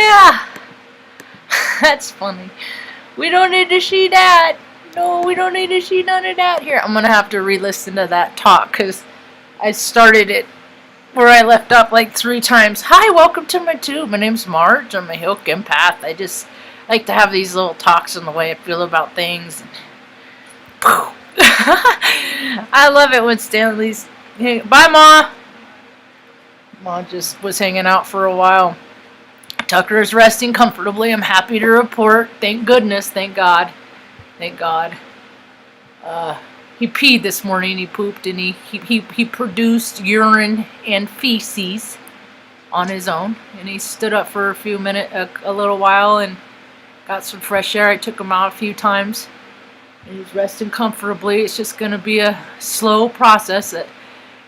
Yeah! That's funny. We don't need to see that. No, we don't need to see none of that. Here, I'm gonna have to re-listen to that talk because I started it where I left off like 3 times. Hi, welcome to my tube. My name's Marge. I'm a Hilk empath. I just like to have these little talks on the way I feel about things. I love it when Stanley's... Bye, Ma! Ma just was hanging out for a while. Tucker is resting comfortably. I'm happy to report. Thank goodness. Thank God. Thank God. He peed this morning. He pooped and he produced urine and feces on his own. And he stood up for a few minutes, a little while, and got some fresh air. I took him out a few times. And he's resting comfortably. It's just going to be a slow process.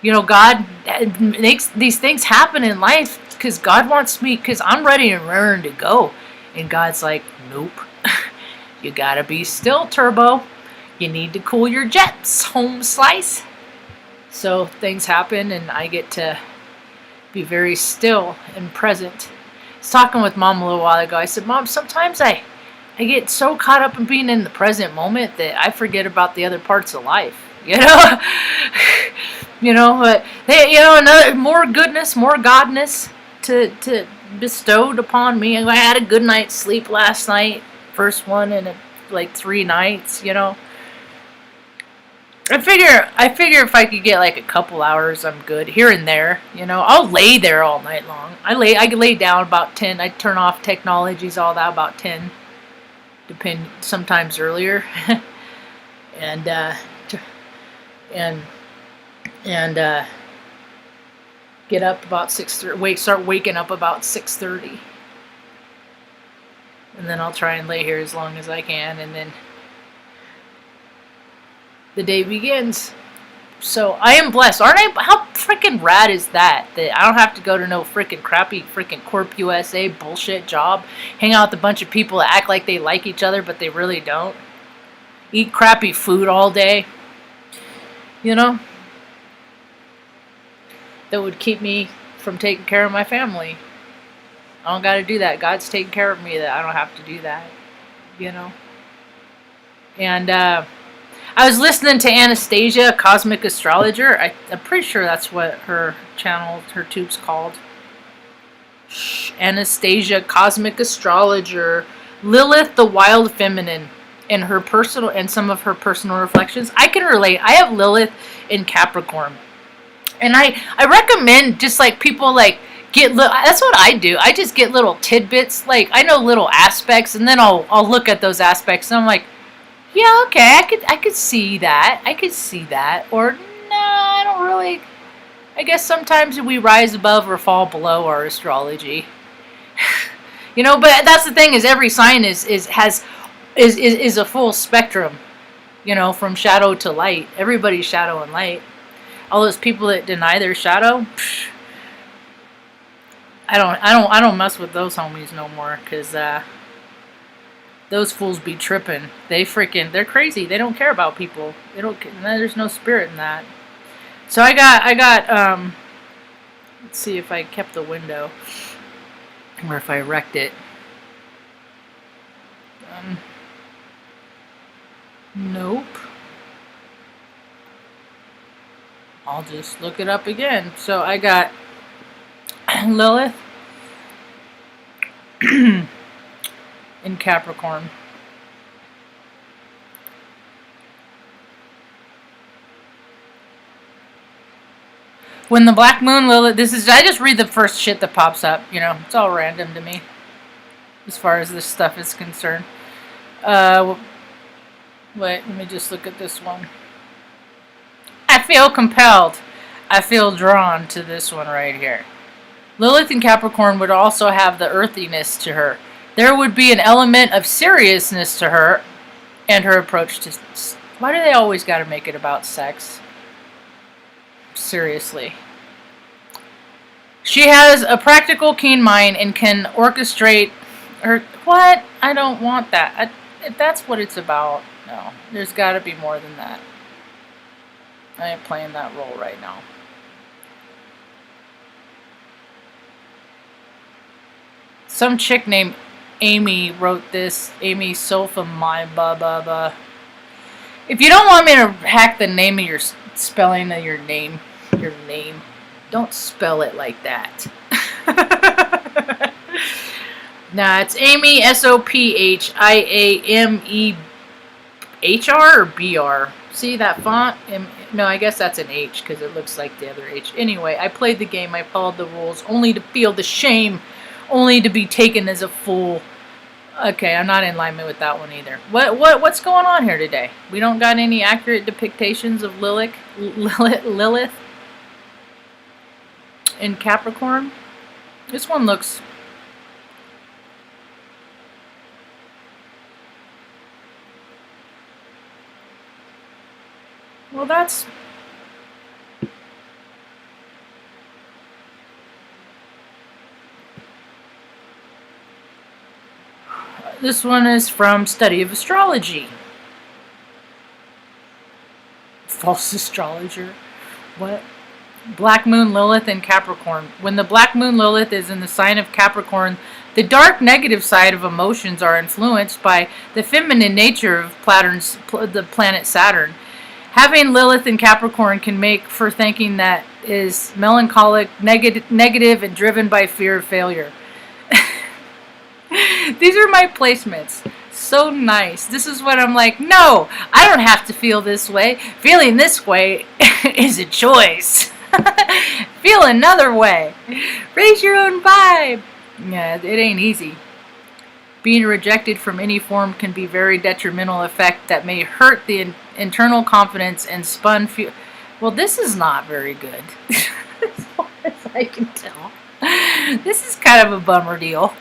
God makes these things happen in life because God wants me, because I'm ready and raring to go. And God's like, nope. You gotta be still, Turbo. You need to cool your jets, home slice. So things happen and I get to be very still and present. I was talking with Mom a little while ago. I said, Mom, sometimes I get so caught up in being in the present moment that I forget about the other parts of life. But another more goodness, more godness to bestowed upon me. I had a good night's sleep last night, first one in like 3 nights. I figure if I could get like a couple hours, I'm good here and there. I'll lay there all night long. I lay down about 10. I turn off technologies, all that about 10. Sometimes earlier, and get up about 6:30. Start waking up about 6:30, and then I'll try and lay here as long as I can, and then the day begins. So I am blessed, aren't I? How freaking rad is that? That I don't have to go to no freaking crappy freaking Corp USA bullshit job, hang out with a bunch of people that act like they like each other but they really don't, eat crappy food all day. That would keep me from taking care of my family. I don't got to do that. God's taking care of me that I don't have to do that. And I was listening to Anastasia, a cosmic astrologer. I'm pretty sure that's what her channel, her tube's called. Anastasia, cosmic astrologer. Lilith, the wild feminine. And some of her personal reflections. I can relate. I have Lilith in Capricorn. And I recommend just like people like that's what I do. I just get little tidbits. Like I know little aspects and then I'll look at those aspects and I'm like, yeah, okay, I could see that. I could see that. Or no, I don't really. I guess sometimes we rise above or fall below our astrology. But that's the thing is every sign is a full spectrum, from shadow to light. Everybody's shadow and light. All those people that deny their shadow, I don't mess with those homies no more, cause those fools be tripping. They're crazy. They don't care about people. There's no spirit in that. So I got let's see if I kept the window or if I wrecked it. Nope. I'll just look it up again. So I got Lilith in Capricorn. When the black moon, Lilith, I just read the first shit that pops up, it's all random to me as far as this stuff is concerned. Wait, let me just look at this one. I feel compelled. I feel drawn to this one right here. Lilith in Capricorn would also have the earthiness to her. There would be an element of seriousness to her and her approach to... Why do they always got to make it about sex? Seriously. She has a practical, keen mind and can orchestrate her... What? I don't want that. If that's what it's about, no. There's got to be more than that. I ain't playing that role right now. Some chick named Amy wrote this. Amy Sofa my blah blah blah. If you don't want me to hack the name of your spelling of your name, don't spell it like that. Nah, it's Amy Sophiamehr or BR. See that font? No, I guess that's an H because it looks like the other H. Anyway, I played the game. I followed the rules, only to feel the shame, only to be taken as a fool. Okay, I'm not in alignment with that one either. What's going on here today? We don't got any accurate depictions of Lilith in Capricorn. This one looks. Well, that's. This one is from Study of Astrology. False astrologer. What? Black Moon Lilith in Capricorn. When the Black Moon Lilith is in the sign of Capricorn, the dark negative side of emotions are influenced by the feminine nature of the planet Saturn. Having Lilith in Capricorn can make for thinking that is melancholic, negative, and driven by fear of failure. These are my placements. So nice. This is what I'm like, no, I don't have to feel this way. Feeling this way is a choice. Feel another way. Raise your own vibe. Yeah, it ain't easy. Being rejected from any form can be very detrimental effect that may hurt the internal confidence and well, this is not very good. As far as I can tell. This is kind of a bummer deal.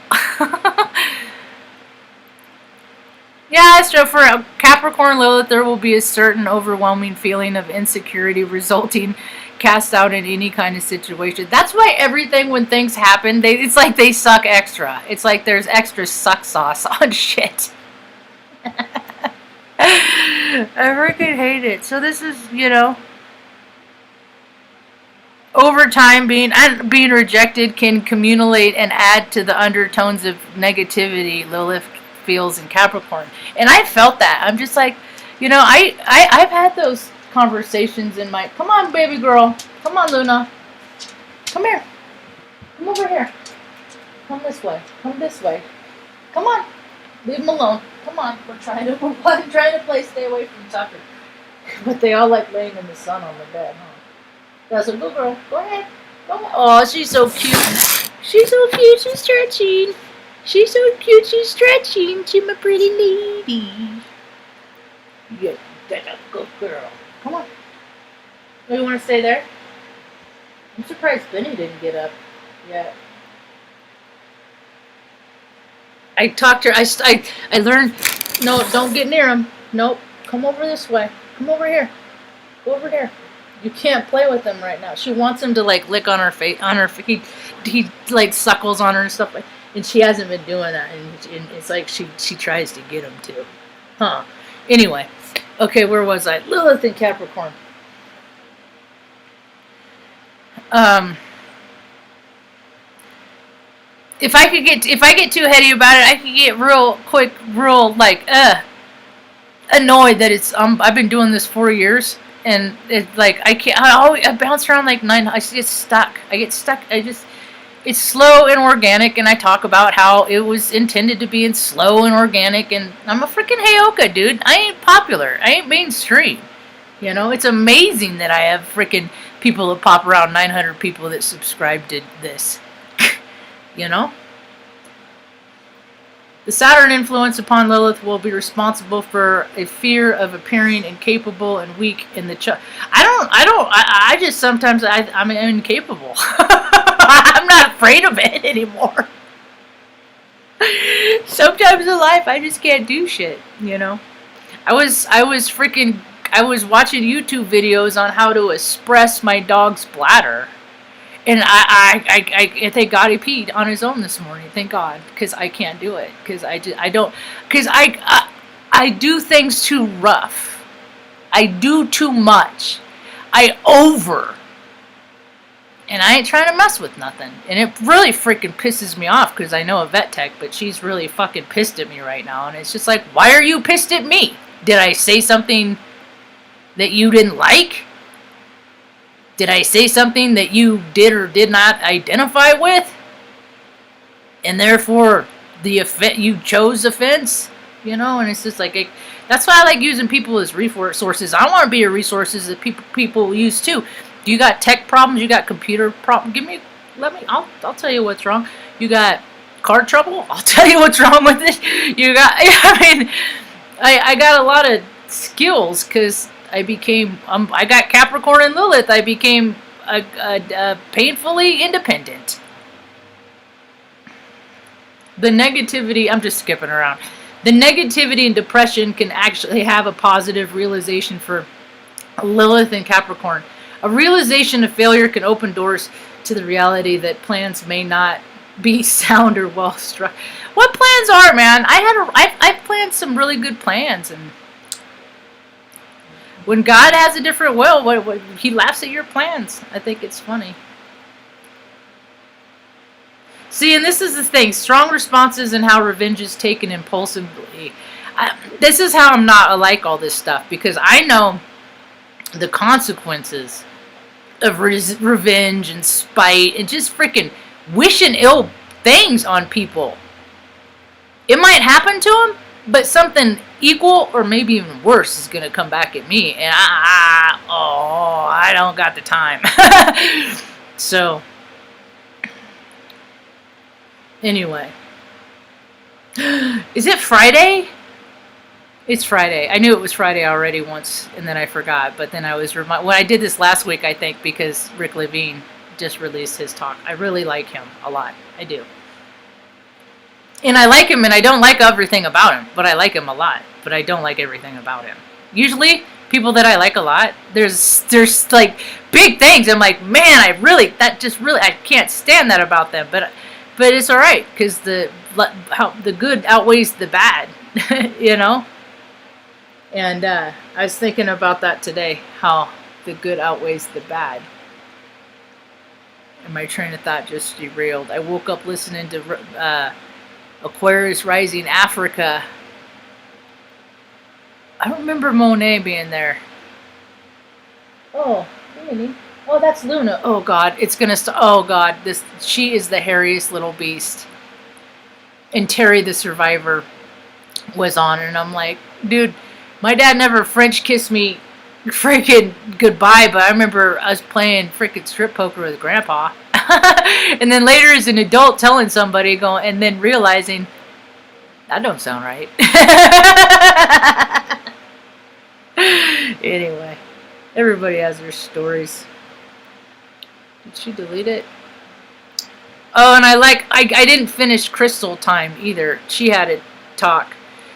Yeah, so for a Capricorn Lilith, there will be a certain overwhelming feeling of insecurity resulting cast out in any kind of situation. That's why everything, when things happen, it's like they suck extra. It's like there's extra suck sauce on shit. I freaking hate it. So this is, over time, being rejected can accumulate and add to the undertones of negativity Lilith feels in Capricorn. And I felt that. I'm just like, I've had those conversations in my, come on, baby girl. Come on, Luna. Come here. Come over here. Come this way. Come this way. Come on. Leave him alone. Come on. We're trying to play stay away from Tucker. But they all like laying in the sun on the bed, huh? That's a good girl. Go ahead. Go ahead. Oh, she's so cute. She's so cute. She's stretching. She's so cute. She's stretching. She's my pretty lady. Yeah, that's a good girl. Come on. Oh, you want to stay there? I'm surprised Benny didn't get up yet. I talked to her. I learned. No, don't get near him. Nope. Come over this way. Come over here. Go over here. You can't play with him right now. She wants him to like lick on her face. He like suckles on her and stuff like. And she hasn't been doing that. And it's like she tries to get him to. Huh. Anyway. Okay, where was I? Lilith in Capricorn. If I get too heady about it, I could get real like annoyed that it's I've been doing this 4 years and it's like I bounce around like 9. I get stuck. It's slow and organic, and I talk about how it was intended to be in slow and organic, and I'm a freaking Heyoka, dude. I ain't popular. I ain't mainstream. It's amazing that I have freaking people that pop around 900 people that subscribe to this. The Saturn influence upon Lilith will be responsible for a fear of appearing incapable and weak in the I just sometimes I'm incapable. I'm not afraid of it anymore. Sometimes in life I just can't do shit, I was watching YouTube videos on how to express my dog's bladder. And I thank God he peed on his own this morning. Thank God, because I can't do it. Because I do things too rough. I do too much. I And I ain't trying to mess with nothing. And it really freaking pisses me off because I know a vet tech, but she's really fucking pissed at me right now. And it's just like, why are you pissed at me? Did I say something that you didn't like? Did I say something that you did or did not identify with? And therefore, you chose offense? You know, and it's just like, that's why I like using people as resources. I want to be a resources that people use too. Do you got tech problems? You got computer problems? I'll tell you what's wrong. You got car trouble? I'll tell you what's wrong with it. You got, I got a lot of skills because I got Capricorn and Lilith. I became painfully independent. The negativity, I'm just skipping around. The negativity and depression can actually have a positive realization for Lilith and Capricorn. A realization of failure can open doors to the reality that plans may not be sound or well struck. What plans are, man? I've planned some really good plans, and when God has a different will, he laughs at your plans. I think it's funny. See, and this is the thing, strong responses and how revenge is taken impulsively. This is how I'm not like all this stuff, because I know the consequences of revenge and spite and just freaking wishing ill things on people. It might happen to them, but something equal or maybe even worse is going to come back at me, and I don't got the time. So anyway, is it Friday? It's Friday. I knew it was Friday already once, and then I forgot. But then I was reminded. Well, I did this last week, I think, because Rick Levine just released his talk. I really like him a lot. I do. And I like him, and I don't like everything about him. But I like him a lot. But I don't like everything about him. Usually, people that I like a lot, there's like big things. I'm like, man, I can't stand that about them. But it's all right, because the good outweighs the bad, you know? And I was thinking about that today, how the good outweighs the bad. And my train of thought just derailed. I woke up listening to Aquarius Rising Africa. I don't remember Monet being there. Oh, really? Oh, that's Luna. Oh, God. It's going to... Oh, God. She is the hairiest little beast. And Terry the Survivor was on. And I'm like, dude, my dad never French kissed me freaking goodbye. But I remember us playing freaking strip poker with Grandpa. And then later as an adult telling somebody, and then realizing, that don't sound right. Anyway. Everybody has their stories. Did she delete it? Oh, and I didn't finish Crystal Time either. She had a talk.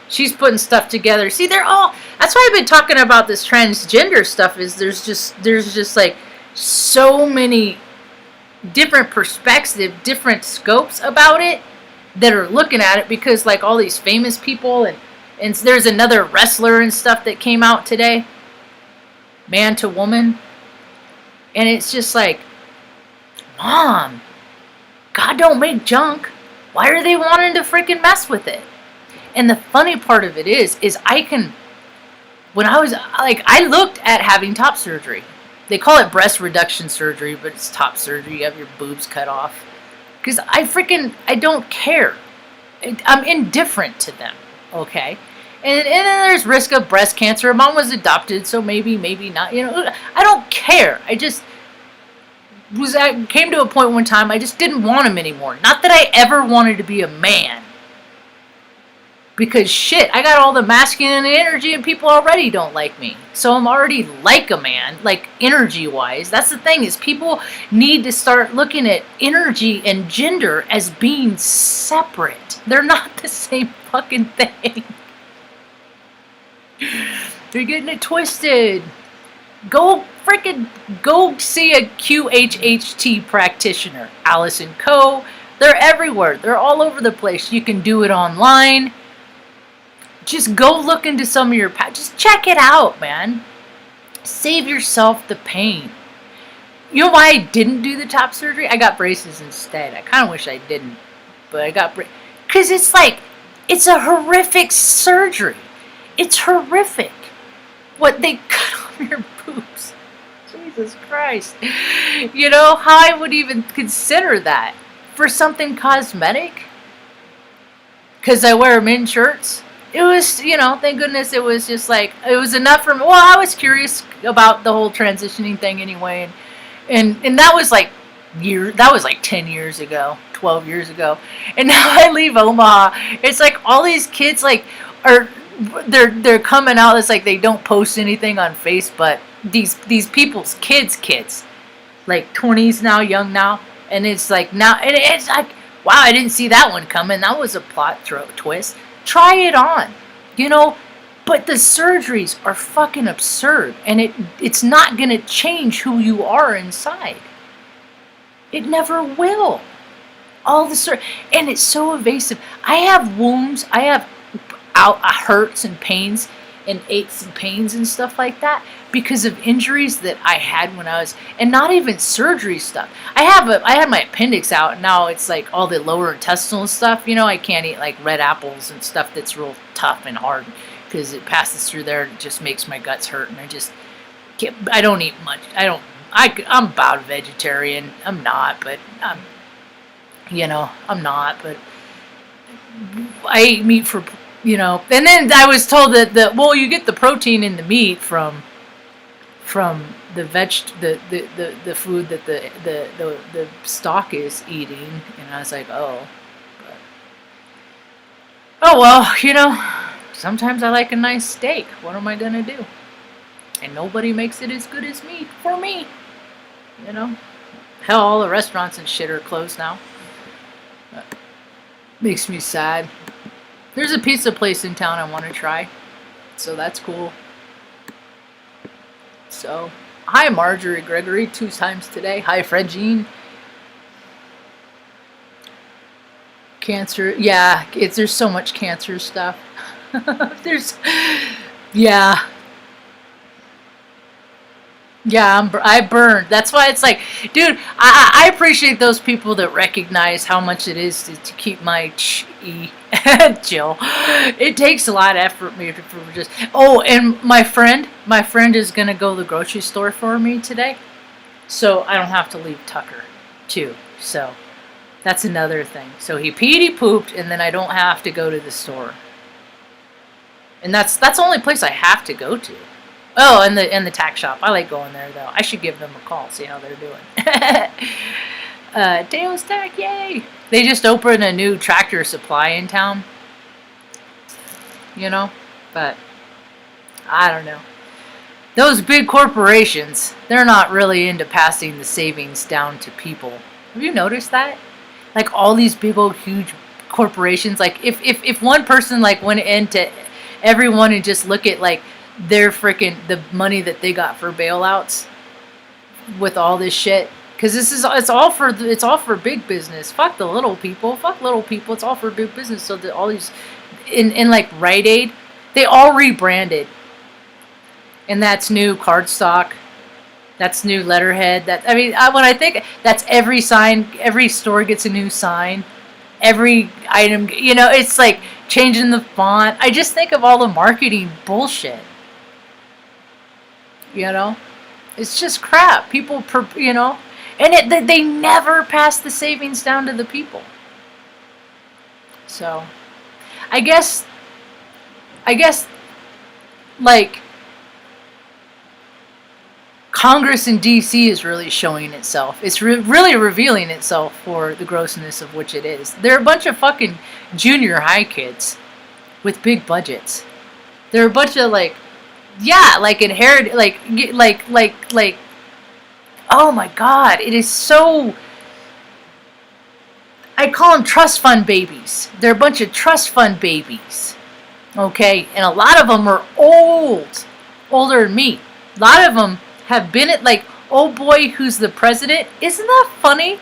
She's putting stuff together. See, that's why I've been talking about this transgender stuff, is there's just like so many different perspectives, different scopes about it that are looking at it, because like all these famous people and there's another wrestler and stuff that came out today. Man to woman. And it's just like, Mom, God don't make junk. Why are they wanting to freaking mess with it? And the funny part of it is when I was like, I looked at having top surgery. They call it breast reduction surgery, but it's top surgery. You have your boobs cut off. Because I don't care. I'm indifferent to them, okay? And then there's risk of breast cancer. Mom was adopted, so maybe not. You know, I don't care. I just came to a point one time I just didn't want him anymore. Not that I ever wanted to be a man. Because shit, I got all the masculine energy and people already don't like me. So I'm already like a man, like energy-wise. That's the thing, is people need to start looking at energy and gender as being separate. They're not the same fucking thing. They're getting it twisted. Go see a QHHT practitioner. Alice & Co. They're everywhere. They're all over the place. You can do it online. Just go look into some of your... Just check it out, man. Save yourself the pain. You know why I didn't do the top surgery? I got braces instead. I kind of wish I didn't, but I got because it's like, it's a horrific surgery. It's horrific. What they cut off your boobs. Jesus Christ. You know how I would even consider that for something cosmetic? Because I wear men's shirts. It was, thank goodness it was just like, it was enough for me. Well, I was curious about the whole transitioning thing anyway, and that was like 10 years ago, 12 years ago. And now I leave Omaha. It's like all these kids like they're coming out. It's like they don't post anything on Facebook, but these people's kids, like 20s now, young now, and it's like now, and it's like, wow, I didn't see that one coming. That was a plot twist. Try it on, but the surgeries are fucking absurd, and it's not gonna change who you are inside. It never will. All the and it's so evasive. I have wounds. I have hurts and pains and aches and pains and stuff like that because of injuries that I had when I was, and not even surgery stuff. I had my appendix out, and now it's like all the lower intestinal stuff. I can't eat like red apples and stuff that's real tough and hard because it passes through there and it just makes my guts hurt, and I don't eat much. I'm about a vegetarian. I'm not, but I'm not, but I eat meat for, and then I was told that you get the protein in the meat from the the food that the stock is eating, and I was like, oh well, sometimes I like a nice steak. What am I gonna do? And nobody makes it as good as me for me. Hell, all the restaurants and shit are closed now. That makes me sad. There's a pizza place in town I want to try, so that's cool. So, hi Marjorie Gregory 2 times today. Hi Fred Cancer, yeah, there's so much cancer stuff. Yeah, I burned. That's why it's like, dude, I appreciate those people that recognize how much it is to keep my chill. It takes a lot of effort for just. Oh, and my friend is gonna go to the grocery store for me today, so I don't have to leave Tucker too. So that's another thing. So he peed, he pooped, and then I don't have to go to the store. And that's the only place I have to go to. Oh, and the tack shop. I like going there, though. I should give them a call, see how they're doing. Deo's Tack, yay! They just opened a new Tractor Supply in town. But I don't know. Those big corporations, they're not really into passing the savings down to people. Have you noticed that? Like all these big old huge corporations, like if one person like went into everyone and just look at like their freaking the money that they got for bailouts with all this shit, because it's all for big business. Fuck the little people. It's all for big business. So that all these in like Rite Aid, they all rebranded, and that's new cardstock, that's new letterhead. When I think that's every sign, every store gets a new sign, every item. It's like changing the font. I just think of all the marketing bullshit. It's just crap. People, and they never pass the savings down to the people. So, I guess, like, Congress in D.C. is really showing itself. It's really revealing itself for the grossness of which it is. They're a bunch of fucking junior high kids with big budgets. They're a bunch of inherited, oh my god, it is so, I call them trust fund babies. They're a bunch of trust fund babies, okay, and a lot of them are older than me. A lot of them have been at, like, oh boy, who's the president, isn't that funny?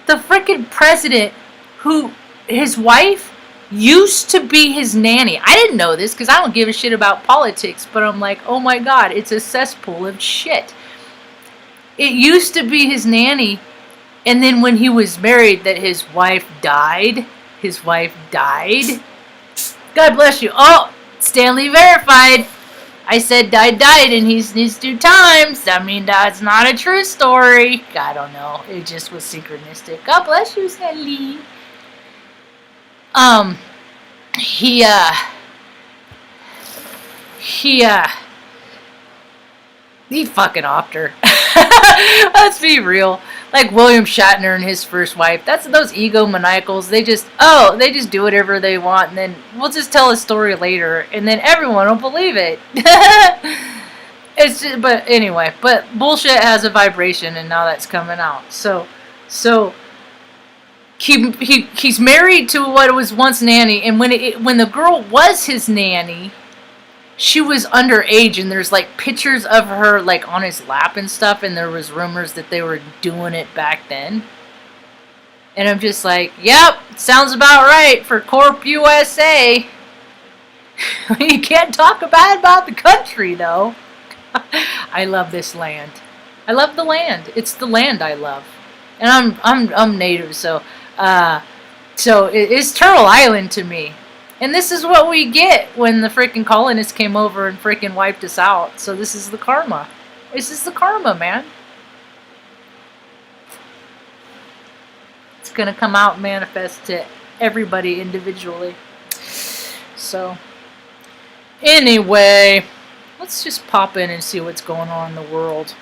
The freaking president, who, his wife used to be his nanny. I didn't know this because I don't give a shit about politics, but I'm like, oh my god, it's a cesspool of shit. It used to be his nanny, and then when he was married, that his wife died. His wife died. God bless you. Oh, Stanley verified. I said died, and he sneezed 2 times. I mean, that's not a true story. I don't know. It just was synchronistic. God bless you, Stanley. He fucking offed her. Let's be real. Like William Shatner and his first wife. That's those egomaniacals. They just do whatever they want, and then we'll just tell a story later, and then everyone will believe it. It's just, but anyway, but bullshit has a vibration, and now that's coming out. So he's married to what was once nanny, and when the girl was his nanny, she was underage, and there's like pictures of her like on his lap and stuff, and there was rumors that they were doing it back then. And I'm just like, yep, sounds about right for Corp USA. You can't talk bad about the country though. I love this land. I love the land. It's the land I love, and I'm native, so it's Turtle Island to me. And this is what we get when the freaking colonists came over and freaking wiped us out. So this is the karma. This is the karma, man. It's going to come out and manifest to everybody individually. So, anyway, let's just pop in and see what's going on in the world.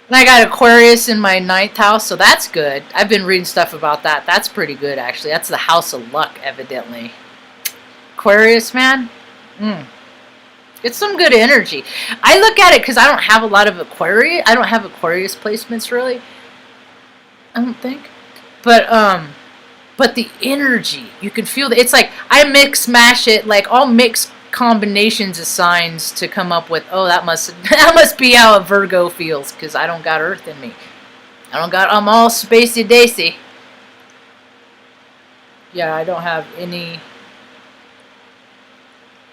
And I got Aquarius in my 9th house, so that's good. I've been reading stuff about that. That's pretty good, actually. That's the house of luck, evidently. Aquarius, man. It's some good energy. I look at it because I don't have a lot of Aquarius. I don't have Aquarius placements, really. I don't think. But the energy, you can feel that. It's like I mash it. Like I'll mix combinations of signs to come up with, oh, that must be how a Virgo feels, because I don't got Earth in me. I'm all spacey daisy. Yeah, I don't have anything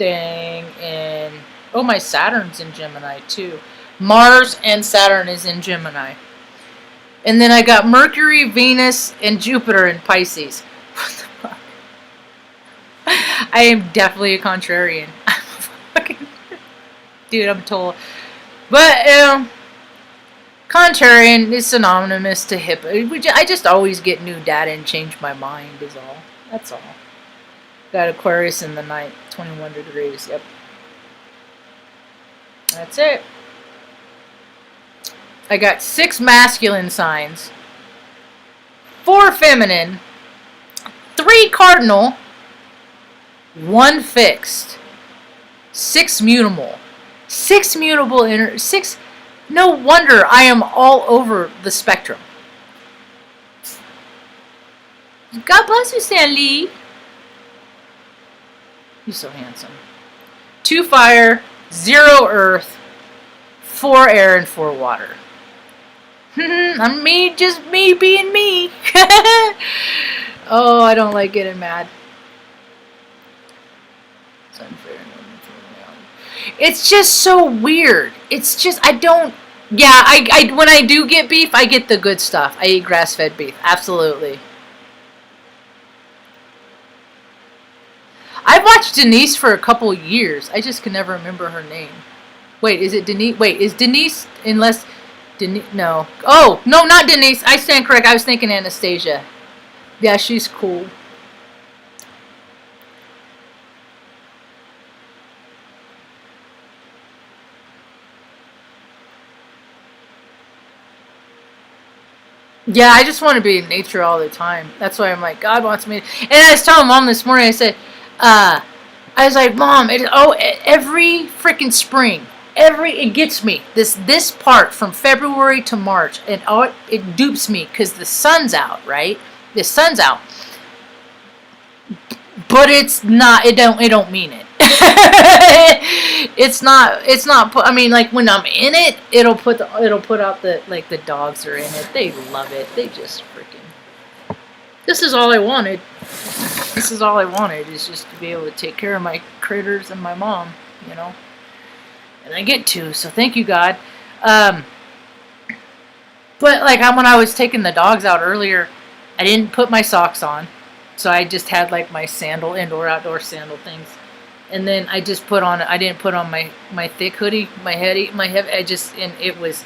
in, oh, my Saturn's in Gemini too. Mars and Saturn is in Gemini. And then I got Mercury, Venus, and Jupiter in Pisces. What the fuck? I am definitely a contrarian. Dude, I'm told. But, contrarian is synonymous to hip. I just always get new data and change my mind is all. That's all. Got Aquarius in the night, 21 degrees. Yep. That's it. I got 6 masculine signs, 4 feminine, 3 cardinal, 1 fixed, 6 mutable. 6 mutable 6. No wonder I am all over the spectrum. God bless you, Stanley. You're so handsome. 2 fire, 0 earth, 4 air, and 4 water. I'm me, just me being me. Oh, I don't like getting mad. It's unfair. It's just so weird. It's just, I don't, yeah, I when I do get beef, I get the good stuff. I eat grass-fed beef. Absolutely. I've watched Denise for a couple years. I just can never remember her name. Wait, is it Denise? Wait, is Denise, unless, Denise, no. Oh, no, not Denise. I stand correct. I was thinking Anastasia. Yeah, she's cool. Yeah, I just want to be in nature all the time. That's why I'm like, God wants me. And I was telling Mom this morning, I said, I was like, Mom, every freaking spring, it gets me. This part from February to March, and it dupes me because the sun's out, right? The sun's out. But it's not, it don't mean it. It's not, I mean, like when I'm in it, it'll put out the dogs are in it. They love it. They just freaking, this is all I wanted. This is all I wanted, is just to be able to take care of my critters and my mom, you know. And I get to, so thank you, God. But like when I was taking the dogs out earlier, I didn't put my socks on, so I just had like my sandal, indoor outdoor sandal things, and then I just put on. I didn't put on my thick hoodie, my heavy. And it's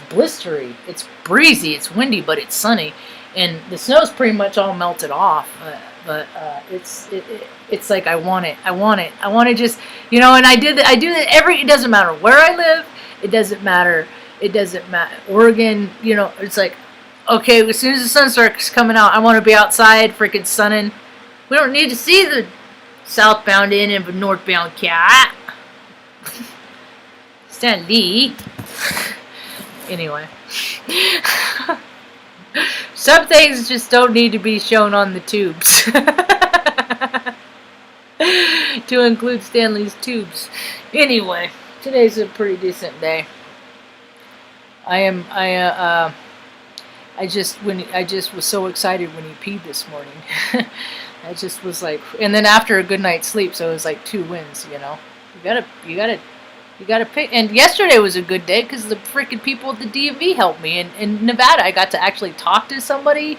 blistery, it's breezy, it's windy, but it's sunny, and the snow's pretty much all melted off. But it's like I want it. I want to just, and I do that it doesn't matter where I live. It doesn't matter. Oregon, it's like, okay, as soon as the sun starts coming out, I want to be outside freaking sunning. We don't need to see the southbound end of a northbound cat. Stan Lee. Anyway. Some things just don't need to be shown on the tubes. To include Stanley's tubes. Anyway, today's a pretty decent day. I just was so excited when he peed this morning. I just was like, and then after a good night's sleep, so it was like 2 wins. You gotta pick. And yesterday was a good day because the freaking people at the DMV helped me. In Nevada, I got to actually talk to somebody.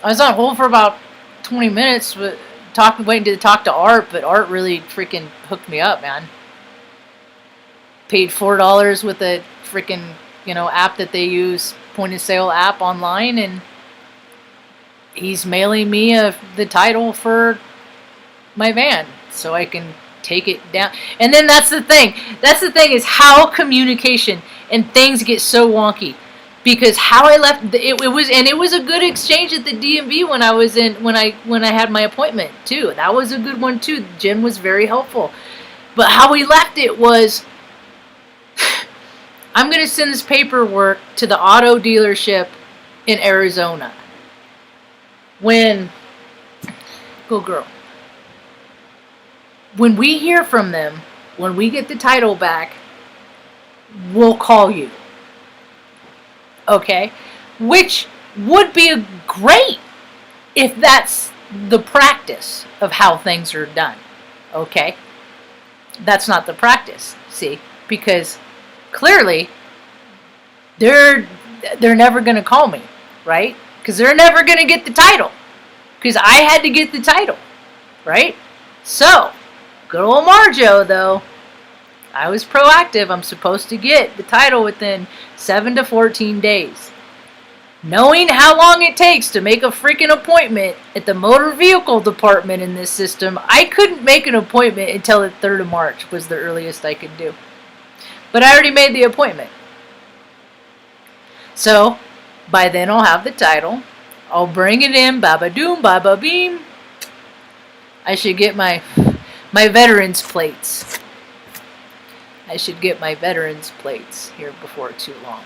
I was on hold for about 20 minutes, waiting to talk to Art, but Art really freaking hooked me up, man. Paid $4 with a freaking, app that they use, point of sale app online, and he's mailing me the title for my van so I can take it down. And then that's the thing is how communication and things get so wonky, because how I left it was a good exchange at the DMV when I had my appointment too. That was a good one too. Jen was very helpful, but how we left it was, I'm going to send this paperwork to the auto dealership in Arizona. Go girl. When we hear from them, when we get the title back, we'll call you. Okay? Which would be great if that's the practice of how things are done. Okay? That's not the practice, see? Because clearly, they're never going to call me, right? Because they're never going to get the title. Because I had to get the title, right? So, good old Marjo, though, I was proactive. I'm supposed to get the title within 7 to 14 days. Knowing how long it takes to make a freaking appointment at the motor vehicle department in this system, I couldn't make an appointment until the 3rd of March was the earliest I could do. But I already made the appointment. So, by then I'll have the title. I'll bring it in, baba-doom, baba-beam. I should get my veterans plates. I should get my veterans plates here before too long.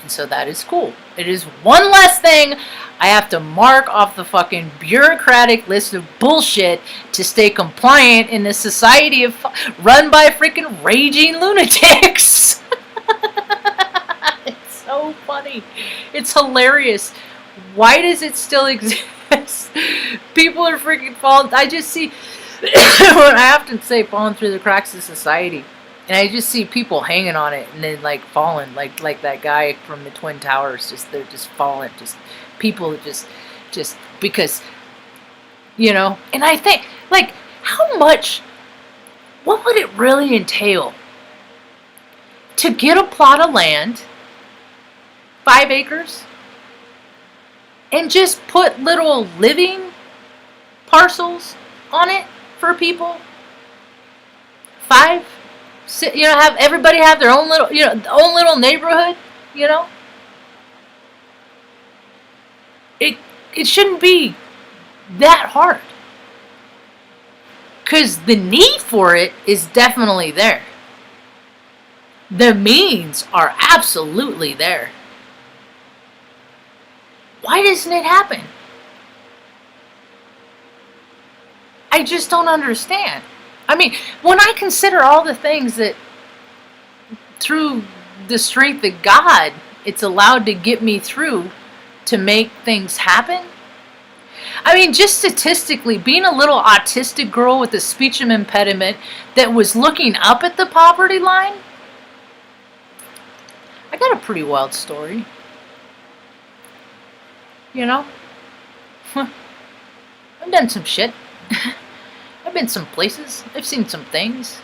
And so that is cool. It is one less thing I have to mark off the fucking bureaucratic list of bullshit to stay compliant in a society run by freaking raging lunatics. It's so funny. It's hilarious. Why does it still exist? People are freaking falling. I just see, I often say falling through the cracks of society. And I just see people hanging on it and then like falling, like that guy from the Twin Towers. They're just falling. Just people just because, And I think, like, how much? What would it really entail to get a plot of land, 5 acres, and just put little living parcels on it for people? 5. Have everybody have their own little, own little neighborhood, It shouldn't be that hard. Because the need for it is definitely there. The means are absolutely there. Why doesn't it happen? I just don't understand. I mean, when I consider all the things that, through the strength of God, it's allowed to get me through to make things happen. I mean, just statistically, being a little autistic girl with a speech impediment that was looking up at the poverty line, I got a pretty wild story. You know? I've done some shit. I've been some places. I've seen some things.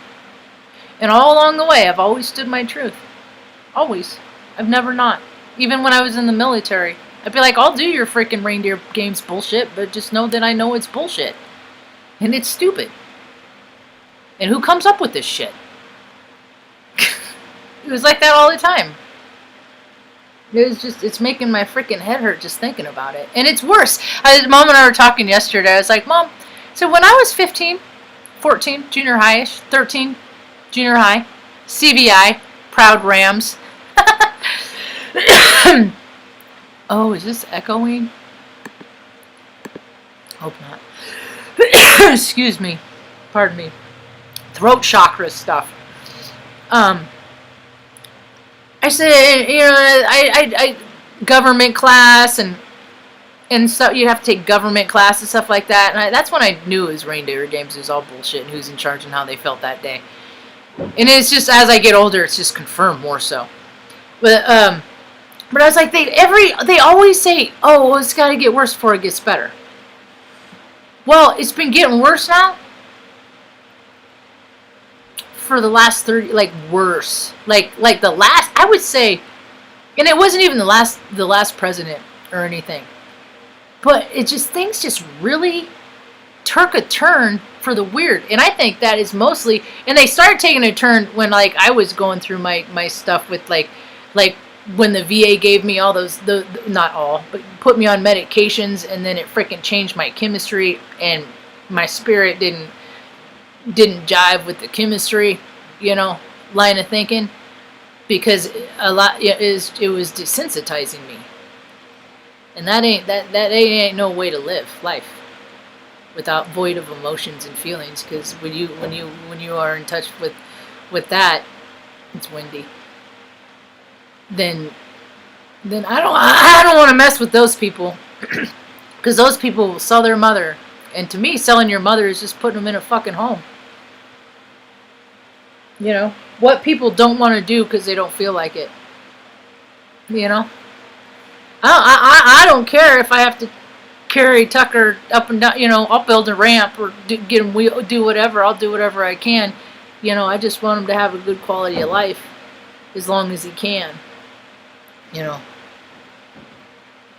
And all along the way, I've always stood my truth. Always. I've never not. Even when I was in the military. I'd be like, I'll do your freaking reindeer games bullshit, but just know that I know it's bullshit. And it's stupid. And who comes up with this shit? It was like that all the time. It's making my freaking head hurt just thinking about it. And it's worse. Mom and I were talking yesterday. I was like, Mom, so when I was 15, 14, junior high-ish, 13, junior high, CVI, Proud Rams. Oh, is this echoing? Hope not. Excuse me. Pardon me. Throat chakra stuff. I said, you know, I government class and so you have to take government class and stuff like that. And that's when I knew it was reindeer games. It was all bullshit and who's in charge and how they felt that day. And it's just as I get older, it's just confirmed more so. But I was like, they always say, oh, well, it's got to get worse before it gets better. Well, it's been getting worse now. For the last 30, like worse, like the last, I would say, and it wasn't even the last president or anything, but it just, things just really took a turn for the weird. And I think that is mostly, and they started taking a turn when like I was going through my stuff with like when the VA gave me all those, not all, but put me on medications, and then it freaking changed my chemistry, and my spirit didn't jive with the chemistry, you know, line of thinking, because a lot it was desensitizing me, and that ain't no way to live life without void of emotions and feelings. Because when you are in touch with that, it's windy. Then I don't want to mess with those people, because those people will sell their mother. And to me, selling your mother is just putting them in a fucking home. You know? What people don't want to do because they don't feel like it. You know? I don't care if I have to carry Tucker up and down. You know, I'll build a ramp or get him do whatever. I'll do whatever I can. You know, I just want him to have a good quality of life as long as he can. You know?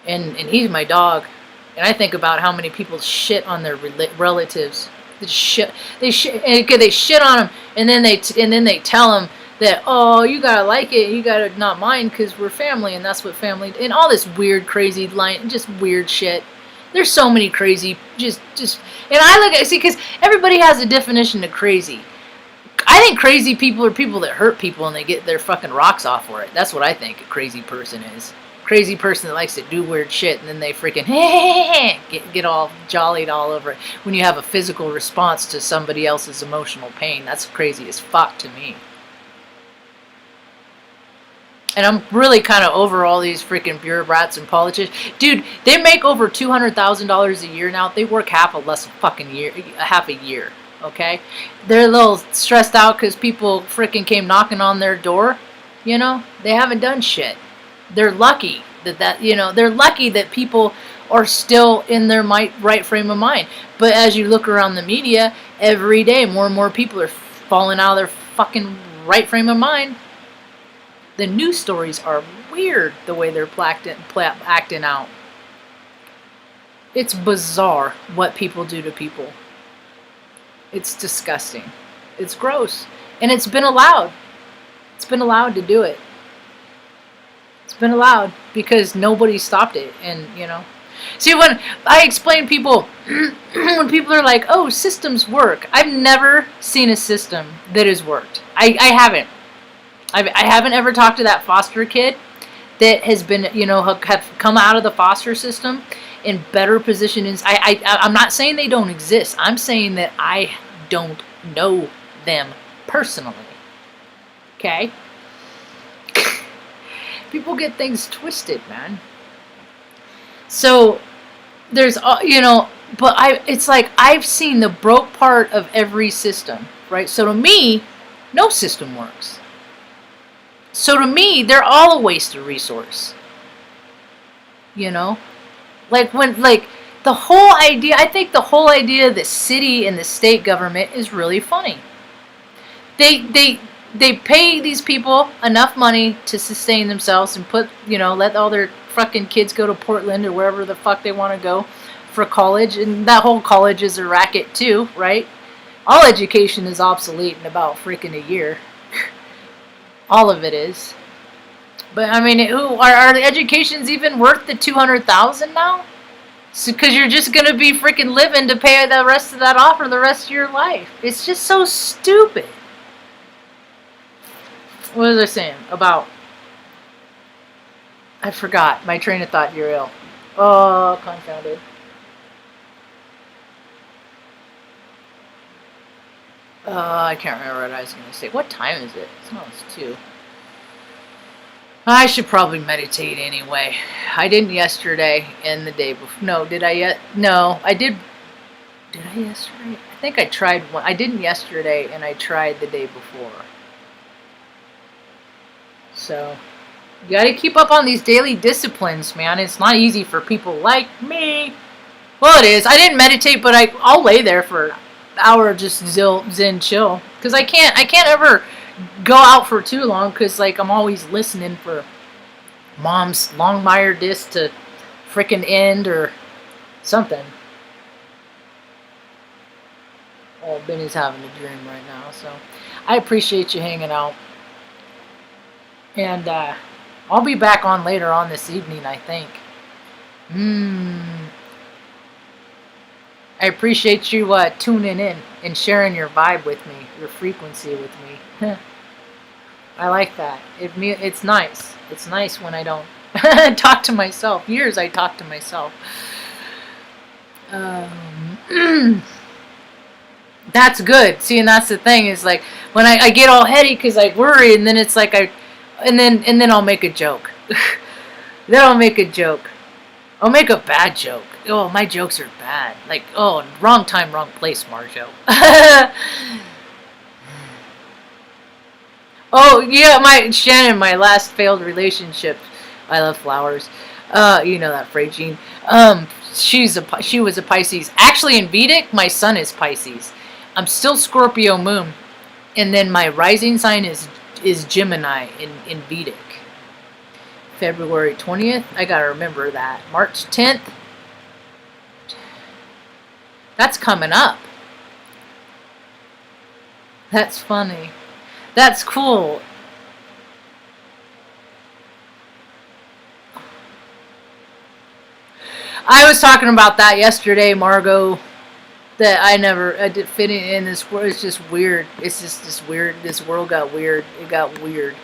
And he's my dog. And I think about how many people shit on their relatives. They shit on them, and then they tell them that, oh, you gotta like it, you gotta not mind because we're family, and that's what family. And all this weird, crazy line, just weird shit. There's so many crazy, just. And I look at because everybody has a definition of crazy. I think crazy people are people that hurt people and they get their fucking rocks off for it. That's what I think a crazy person is. Crazy person that likes to do weird shit and then they freaking get all jollied all over it when you have a physical response to somebody else's emotional pain. That's crazy as fuck to me. And I'm really kind of over all these freaking bureaucrats and politicians. Dude, they make over $200,000 a year now. They work half a year, okay? They're a little stressed out because people freaking came knocking on their door. You know, they haven't done shit. They're lucky they're lucky that people are still in their right frame of mind. But as you look around the media, every day more and more people are falling out of their fucking right frame of mind. The news stories are weird the way they're acting out. It's bizarre what people do to people. It's disgusting. It's gross. And it's been allowed. It's been allowed to do it. Been allowed because nobody stopped it. And you know, see, when I explain people when people are like, oh, systems work, I've never seen a system that has worked. I haven't ever talked to that foster kid that has been, you know, have come out of the foster system in better positions. I'm not saying they don't exist. I'm saying that I don't know them personally. Okay? People get things twisted, man. So there's, you know, but it's like I've seen the broke part of every system, right? So to me, no system works. So to me, they're all a waste of resource. You know? Like the whole idea, I think the whole idea of the city and the state government is really funny. They pay these people enough money to sustain themselves and let all their fucking kids go to Portland or wherever the fuck they want to go for college, and that whole college is a racket too, right? All education is obsolete in about freaking a year. All of it is. But I mean, are the educations even worth the $200,000 now? Because you're just gonna be freaking living to pay the rest of that off for the rest of your life. It's just so stupid. What was I saying about? I forgot my train of thought. You're ill. Oh, confounded. I can't remember what I was gonna say. What time is it? It's almost 2. I should probably meditate anyway. I didn't yesterday and the day before. No, did I yet? No, I did. Did I yesterday? I think I tried one. I didn't yesterday and I tried the day before. So, you gotta keep up on these daily disciplines, man. It's not easy for people like me. Well, it is. I didn't meditate, but I'll lay there for an hour, just zen chill. Because I can't ever go out for too long, because like I'm always listening for Mom's Longmire disc to frickin' end or something. Oh, Benny's having a dream right now, so I appreciate you hanging out. And I'll be back on later on this evening, I think. I appreciate you tuning in and sharing your vibe with me, your frequency with me. I like that. It's nice. It's nice when I don't talk to myself. Years I talk to myself. That's good. See, and that's the thing is like when I get all heady because I worry, and then it's like and then I'll make a joke. Then I'll make a joke. I'll make a bad joke. Oh, my jokes are bad. Like, oh, wrong time, wrong place, Marjo. Oh, yeah, Shannon, my last failed relationship. I love flowers. You know that phrase, Jean. She was a Pisces. Actually, in Vedic, my sun is Pisces. I'm still Scorpio moon. And then my rising sign is Gemini in Vedic. February 20th. I gotta remember that. March 10th. That's coming up. That's funny. That's cool. I was talking about that yesterday, Margot. That I did fit in this world. It's just weird. It's just this weird. This world got weird. It got weird.